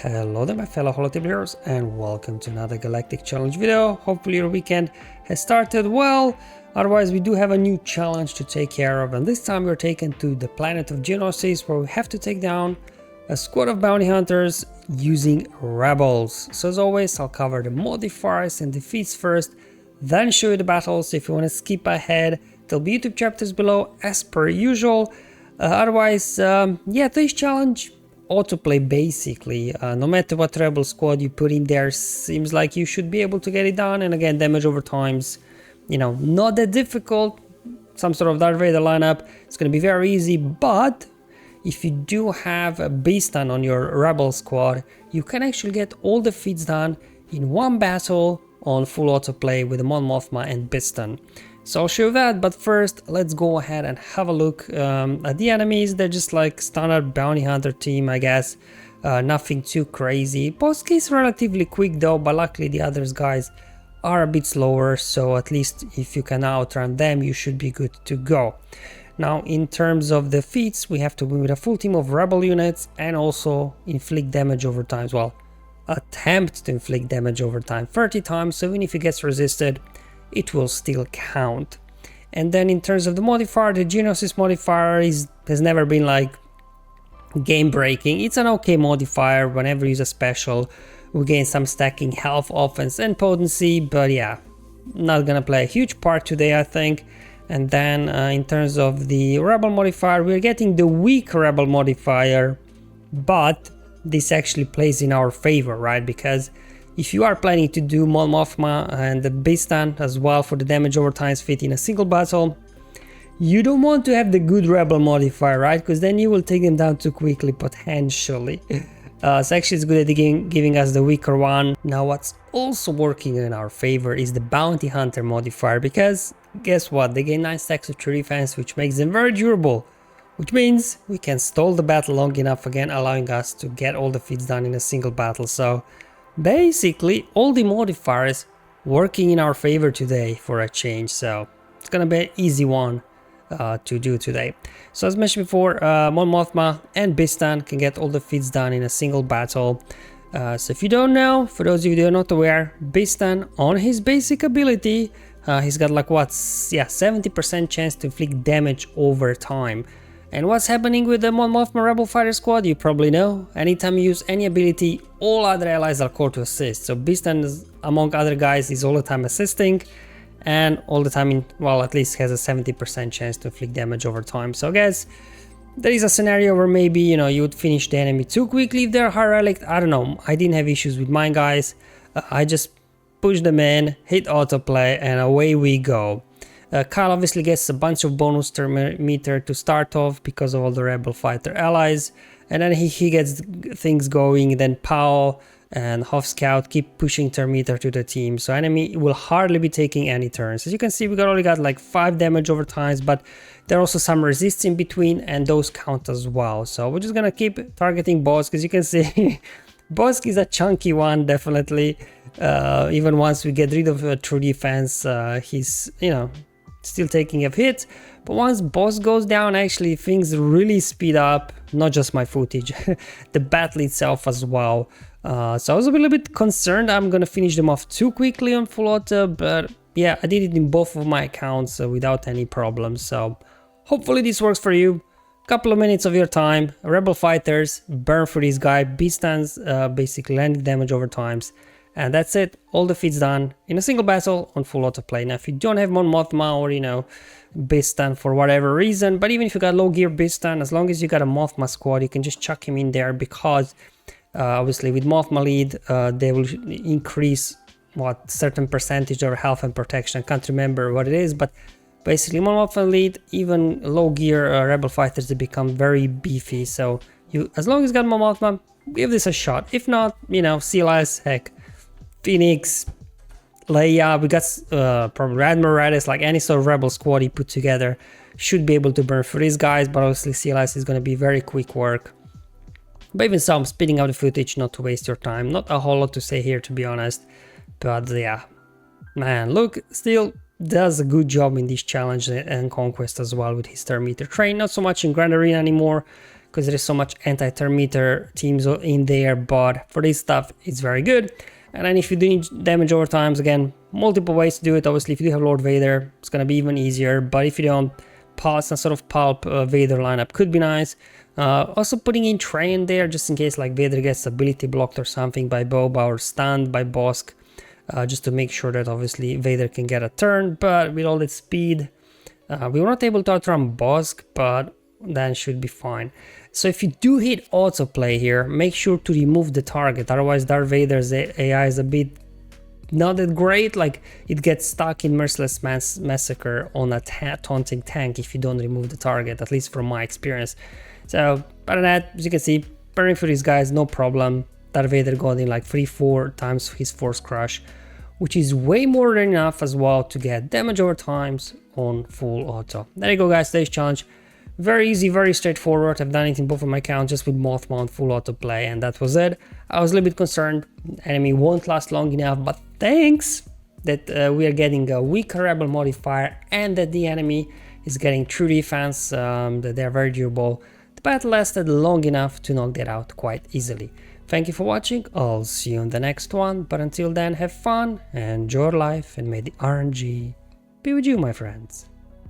Hello there my fellow holotape heroes and welcome to another Galactic challenge video. Hopefully your weekend has started well, otherwise we do have a new challenge to take care of, and this time we're taken to the planet of Geonosis where we have to take down a squad of bounty hunters using rebels. So as always I'll cover the modifiers and defeats first, then show you the battles. If you want to skip ahead, there'll be YouTube chapters below as per usual. Otherwise, today's challenge autoplay basically. No matter what rebel squad you put in there, seems like you should be able to get it done. And again, damage over times, not that difficult. Some sort of Darth Vader lineup, it's going to be very easy. But if you do have a Beastan on your rebel squad, you can actually get all the feats done in one battle on full autoplay with the Mothma and Beastan. So I'll show you that, but first let's go ahead and have a look at the enemies. They're just like standard bounty hunter team, I guess. Nothing too crazy. Boss is relatively quick though, but luckily the other guys are a bit slower, so at least if you can outrun them you should be good to go. Now in terms of the feats, we have to win with a full team of rebel units and also inflict damage over time. Well, attempt to inflict damage over time 30 times, so even if it gets resisted it will still count. And then in terms of the modifier, the Geonosis modifier has never been like game breaking. It's an okay modifier. Whenever you use a special we gain some stacking, health, offense and potency, but yeah, not gonna play a huge part today I think. And then in terms of the rebel modifier, we're getting the weak rebel modifier, but this actually plays in our favor, right? Because if you are planning to do Mothma and the Beastan as well for the damage over times fit in a single battle, you don't want to have the good rebel modifier, right? Because then you will take them down too quickly potentially. So actually it's good at giving us the weaker one. Now what's also working in our favor is the bounty hunter modifier, because guess what? They gain 9 stacks of true defense, which makes them very durable. Which means we can stall the battle long enough again, allowing us to get all the feats done in a single battle. So basically all the modifiers working in our favor today for a change, so it's gonna be an easy one to do today. So as mentioned before, Mothma and Beastan can get all the feats done in a single battle. So if you don't know, for those of you who are not aware, Beastan on his basic ability, he's got like 70% chance to inflict damage over time. And what's happening with the Mothma Rebel Fighter Squad, you probably know. Anytime you use any ability, all other allies are called to assist. So Beastan, among other guys, is all the time assisting. And all the time, at least has a 70% chance to inflict damage over time. So guys, there is a scenario where maybe, you would finish the enemy too quickly if they're high relic. I don't know. I didn't have issues with mine, guys. I just push them in, hit autoplay, and away we go. Kyle obviously gets a bunch of bonus turn meter to start off because of all the rebel fighter allies, and then he gets things going. Then Pao and Hoff Scout keep pushing turn meter to the team, so enemy will hardly be taking any turns. As you can see, we only got like 5 damage over times, but there are also some resists in between and those count as well. So we're just gonna keep targeting Boss, because you can see Bosk is a chunky one, definitely. Even once we get rid of true defense, he's still taking a hit, but once Boss goes down, actually things really speed up. Not just my footage, the battle itself as well. So I was a little bit concerned I'm gonna finish them off too quickly on full auto, but yeah, I did it in both of my accounts without any problems. So hopefully this works for you. Couple of minutes of your time, rebel fighters, burn for this guy, Beastan's basically landing damage over times. And that's it, all the feats done in a single battle on full autoplay. Now if you don't have Mothma or Beastan for whatever reason, but even if you got low gear Beastan, as long as you got a Mothma squad, you can just chuck him in there, because obviously with Mothma lead they will increase certain percentage of health and protection. I can't remember what it is, but basically Mothma lead, even low gear rebel fighters, they become very beefy. So as long as you got Mothma, give this a shot. If not, CLS, heck, Phoenix, Leia, we got probably Admiral Radis, like any sort of rebel squad you put together should be able to burn for these guys, but obviously CLS is going to be very quick work. But even so, I'm speeding up the footage not to waste your time. Not a whole lot to say here, to be honest, but yeah, man, look, still does a good job in this challenge and conquest as well with his turn meter train. Not so much in Grand Arena anymore, because there is so much anti-thermometer teams in there, but for this stuff it's very good. And then if you do need damage over times, again, multiple ways to do it. Obviously, if you do have Lord Vader, it's gonna be even easier, but if you don't, some sort of Pulp Vader lineup could be nice. Also putting in Trey in there, just in case like Vader gets ability blocked or something by Boba or stunned by Bosk, just to make sure that obviously Vader can get a turn. But with all its speed, we were not able to outrun Bosk, but then should be fine. So if you do hit autoplay here, make sure to remove the target, otherwise Darth Vader's AI is a bit not that great, like it gets stuck in Merciless Massacre on a taunting tank if you don't remove the target, at least from my experience. So other than that, as you can see, burning for these guys, no problem. Darth Vader got in like 3-4 times his Force Crush, which is way more than enough as well to get damage over times on full auto. There you go guys, today's challenge. Very easy, very straightforward. I've done it in both of my accounts just with Mothma on full auto play, and that was it. I was a little bit concerned enemy won't last long enough, but thanks that we are getting a weaker rebel modifier and that the enemy is getting true defense, that they're very durable. The battle lasted long enough to knock that out quite easily. Thank you for watching, I'll see you on the next one, but until then have fun, enjoy life, and may the RNG be with you, my friends.